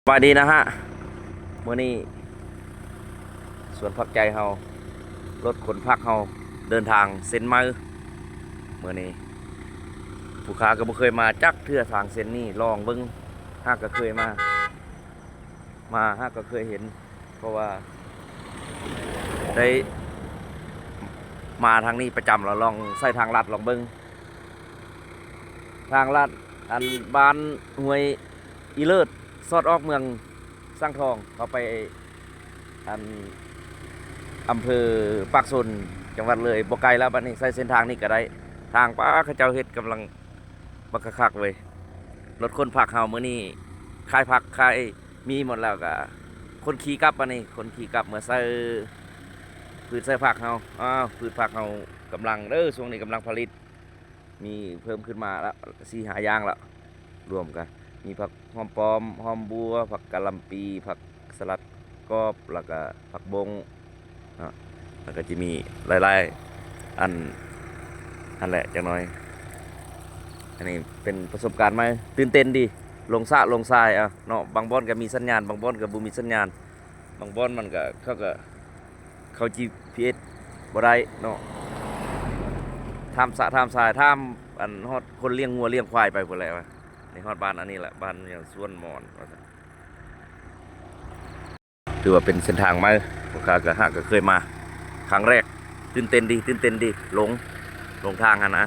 สวัสดีนะฮะเมื่อนี้สวนพักใจเฮารถขนพักเฮาเดินทางเส้นมาเมื่อนี้ผู้ค้าก็บ่เคยมาจักเทื่อทางเส้นนี้ลองเบิ่งหากก็เคยมาหากก็เคยเห็นเพราะว่าได้มาทางนี้ประจำเราลองใส่ทางลัดลองเบิ่งทางลัดอันบ้านห้วยอีเลิศซอดออกเมืองสร้างทองเขาไปอันอำเภอปากชนจังหวัดเลยบ่ไกลแล้วบัดนี้ใช้เส้นทางนี้ก็ได้ทางป้าเขาเจ้าเฮ็ดกำลังบักคักๆเว้ยรถคนพักเฮามื้อนี้คายพักคายมีหมดแล้วก็คนขี่กลับบัดนี้คนขี่กลับเมื่อใส่พืชใส่ผักเฮาพืชผักเฮากำลังช่วงนี้กำลังผลิตมีเพิ่มขึ้นมาแล้ว4-5อย่างแล้วรวมกันมีผักหอมปอมหอมบัวผักกะหล่ำปีผักสลัดกรอบแล้วก็ผักบงแล้วก็จะมีหลายๆอันแหละจังน้อยอันนี้เป็นประสบการณ์ไหมตื่นเต้นดีลงสระลงทรายเนาะบางบ่อนก็มีสัญญาณบางบ่อนก็บ่มีสัญญาณบางบ่อนมันก็เขา GPS บ่ได้เนาะทำสระทำทรายทำอันฮอดคนเลี้ยงงัวเลี้ยงควายไปหมดแล้วในฮอดบ้านอันนี้แหละบ้านอย่างสวนหมอนถือว่าเป็นเส้นทางไหมพวกข้าก็เคยมาครั้งแรกตื่นเต้นดีลงทางนะ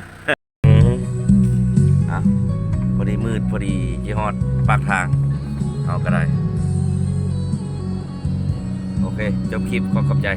พอดีมืดพอดีที่ฮอดปากทางเอาก็ได้โอเคจบคลิปขอบใจ